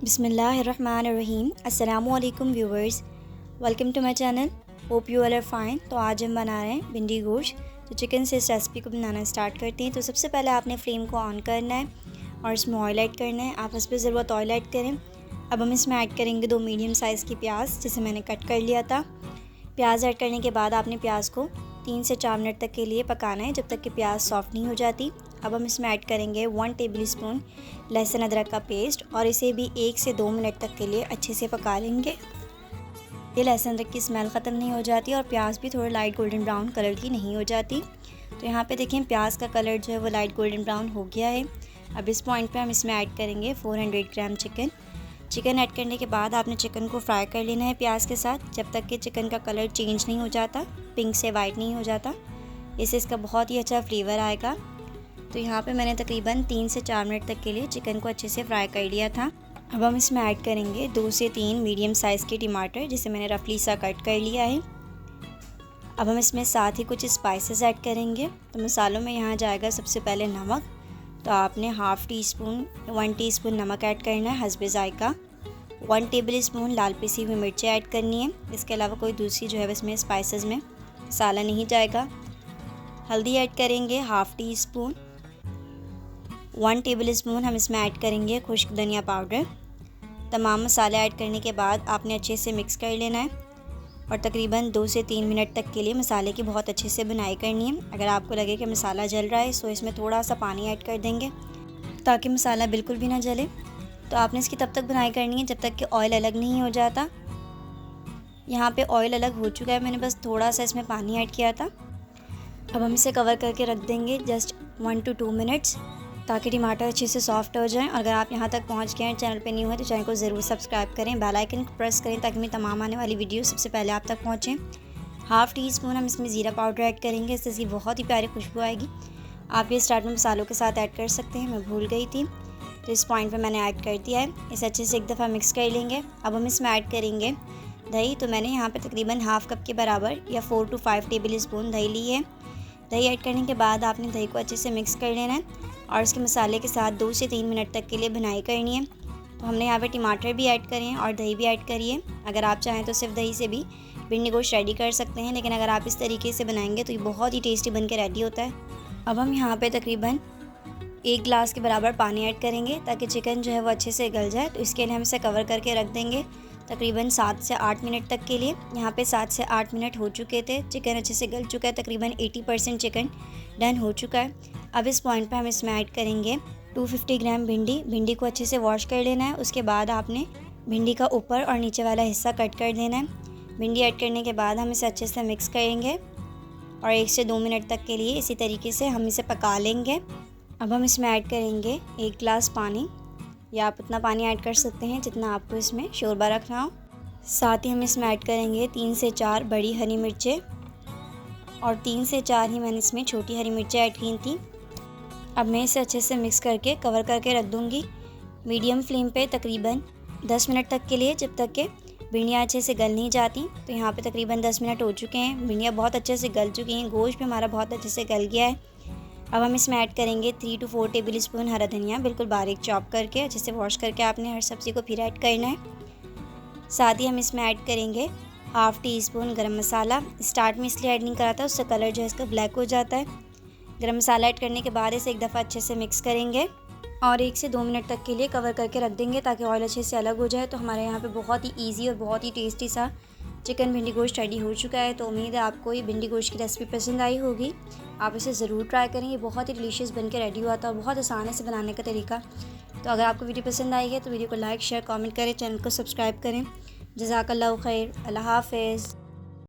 बिस्मिल्लाहिर्रहमानिर्रहीम। अस्सलामुअलैकुम viewers, welcome to my channel. Hope you all are fine. तो आज हम बना रहे हैं भिंडी गोश्त। तो चिकन से इस रेसिपी को बनाना स्टार्ट करते हैं। तो सबसे पहले आपने फ्लेम को ऑन करना है और इसमें ऑयल ऐड करना है। आप हस्ब ज़रूरत ऑयल ऐड करें। अब हम इसमें ऐड करेंगे 2 मीडियम साइज़ की प्याज, जिसे मैंने कट कर लिया था। प्याज ऐड करने के बाद आपने प्याज को 3 से 4 मिनट तक के लिए पकाना है, जब तक कि प्याज सॉफ्ट नहीं हो जाती। अब हम इसमें ऐड करेंगे 1 टेबलस्पून लहसुन अदरक का पेस्ट और इसे भी 1 से 2 मिनट तक के लिए अच्छे से पका लेंगे। ये लहसुन अदरक की स्मेल ख़त्म नहीं हो जाती और प्याज भी थोड़ा लाइट गोल्डन ब्राउन कलर की नहीं हो जाती। तो यहाँ पे देखें प्याज का कलर जो है वो लाइट गोल्डन ब्राउन हो गया है। अब इस पॉइंट पे हम इसमें ऐड करेंगे 400 ग्राम चिकन ऐड करने के बाद आपने चिकन को फ्राई कर लेना है प्याज के साथ, जब तक कि चिकन का कलर चेंज नहीं हो जाता, पिंक से वाइट नहीं हो जाता। इससे इसका बहुत ही अच्छा फ्लेवर आएगा। तो यहाँ पे मैंने तकरीबन 3 से 4 मिनट तक के लिए चिकन को अच्छे से फ्राई कर लिया था। अब हम इसमें ऐड करेंगे 2 से 3 मीडियम साइज़ के टमाटर, जिसे मैंने रफली सा कट कर लिया है। अब हम इसमें साथ ही कुछ स्पाइसेस ऐड करेंगे। तो मसालों में यहाँ जाएगा सबसे पहले नमक। तो आपने 1 टीस्पून नमक ऐड करना है हस्बे ज़ायका। 1 टेबलस्पून लाल पिसी हुई मिर्ची ऐड करनी है। इसके अलावा कोई दूसरी जो है इसमें स्पाइसेस में मसाला नहीं जाएगा। हल्दी ऐड करेंगे 1/2 टीस्पून। 1 टेबलस्पून हम इसमें ऐड करेंगे खुश्क धनिया पाउडर। तमाम मसाले ऐड करने के बाद आपने अच्छे से मिक्स कर लेना है और तकरीबन 2 से 3 मिनट तक के लिए मसाले की बहुत अच्छे से बुनाई करनी है। अगर आपको लगे कि मसाला जल रहा है तो इसमें थोड़ा सा पानी ऐड कर देंगे ताकि मसाला बिल्कुल भी ना जले। तो आपने इसकी तब तक बुनाई करनी है जब तक कि ऑयल अलग नहीं हो जाता। यहाँ पे ऑयल अलग हो चुका है, मैंने बस थोड़ा सा इसमें पानी ऐड किया था। अब हम इसे कवर करके रख देंगे जस्ट 1 to 2 मिनट्स, ताकि टमाटर अच्छे से सॉफ्ट हो जाएं। अगर आप यहाँ तक पहुँच गए हैं, चैनल पे न्यू है तो चैनल को ज़रूर सब्सक्राइब करें, बेल आइकन को प्रेस करें ताकि मेरी तमाम आने वाली वीडियो सबसे पहले आप तक पहुँचें। 1/2 टीस्पून हम इसमें ज़ीरा पाउडर ऐड करेंगे, इससे इसकी बहुत ही प्यारी खुशबू आएगी। आप ये स्टार्ट में मसालों के साथ ऐड कर सकते हैं, मैं भूल गई थी। तो इस पॉइंट पर मैंने ऐड कर दिया है। इसे अच्छे से एक दफ़ा मिक्स कर लेंगे। अब हम इसमें ऐड करेंगे दही। तो मैंने यहाँ पर तकरीबन 1/2 कप के बराबर या 4 to 5 टेबलस्पून दही ली है। दही ऐड करने के बाद आपने दही को अच्छे से मिक्स कर लेना है और इसके मसाले के साथ 2 से 3 मिनट तक के लिए बुनाई करनी है। तो हमने यहाँ पे टमाटर भी ऐड करे हैं और दही भी ऐड करी है। अगर आप चाहें तो सिर्फ दही से भी भिंडी गोश्त रेडी कर सकते हैं, लेकिन अगर आप इस तरीके से बनाएंगे तो ये बहुत ही टेस्टी बन के रेडी होता है। अब हम यहाँ पे तकरीबन 1 गिलास के बराबर पानी ऐड करेंगे ताकि चिकन जो है वो अच्छे से गल जाए। तो इसके लिए हम इसे कवर करके रख देंगे तकरीबन 7 से 8 मिनट तक के लिए। यहाँ पे 7 से 8 मिनट हो चुके थे, चिकन अच्छे से गल चुका है, तकरीबन 80% चिकन डन हो चुका है। अब इस पॉइंट पे हम इसमें ऐड करेंगे 250 ग्राम भिंडी को अच्छे से वॉश कर लेना है। उसके बाद आपने भिंडी का ऊपर और नीचे वाला हिस्सा कट कर देना है। भिंडी ऐड करने के बाद हम इसे अच्छे से मिक्स करेंगे और 1 से 2 मिनट तक के लिए इसी तरीके से हम इसे पका लेंगे। अब हम इसमें ऐड करेंगे 1 गिलास पानी, या आप उतना पानी ऐड कर सकते हैं जितना आपको इसमें शोरबा रखना हो। साथ ही हम इसमें ऐड करेंगे 3 से 4 बड़ी हरी मिर्चें और 3 से 4 ही मैंने इसमें छोटी हरी मिर्चें ऐड की थी। अब मैं इसे अच्छे से मिक्स करके कवर करके रख दूँगी मीडियम फ्लेम पे तकरीबन 10 मिनट तक के लिए, जब तक कि भिंडियाँ अच्छे से गल नहीं जाती। तो यहाँ पे तकरीबन 10 मिनट हो चुके हैं, भिंडियाँ बहुत अच्छे से गल चुकी हैं, गोश्त भी हमारा बहुत अच्छे से गल गया है। अब हम इसमें ऐड करेंगे 3 to 4 टेबलस्पून हरा धनिया, बिल्कुल बारीक चॉप करके अच्छे से वॉश करके आपने हर सब्ज़ी को फिर ऐड करना है। साथ ही हम इसमें ऐड करेंगे 1/2 टीस्पून गरम मसाला। स्टार्ट में इसलिए ऐड नहीं करा था, उससे कलर जो है इसका ब्लैक हो जाता है। गरम मसाला ऐड करने के बाद इसे एक दफ़ा अच्छे से मिक्स करेंगे और 1 से 2 मिनट तक के लिए कवर करके रख देंगे ताकि ऑयल अच्छे से अलग हो जाए। तो हमारे यहाँ पे बहुत ही ईजी और बहुत ही टेस्टी सा चिकन भिंडी गोश्त रेडी हो चुका है। तो उम्मीद है आपको ये भिंडी गोश्त की रेसिपी पसंद आई होगी। आप इसे ज़रूर ट्राई करें, ये बहुत ही डिलीशियस बन के रेडी हुआ था, बहुत आसान है इसे बनाने का तरीका। तो अगर आपको वीडियो पसंद आई है तो वीडियो को लाइक शेयर कमेंट करें, चैनल को सब्सक्राइब करें। जज़ाकल्लाहु खैर, अल्लाह हाफ़िज़।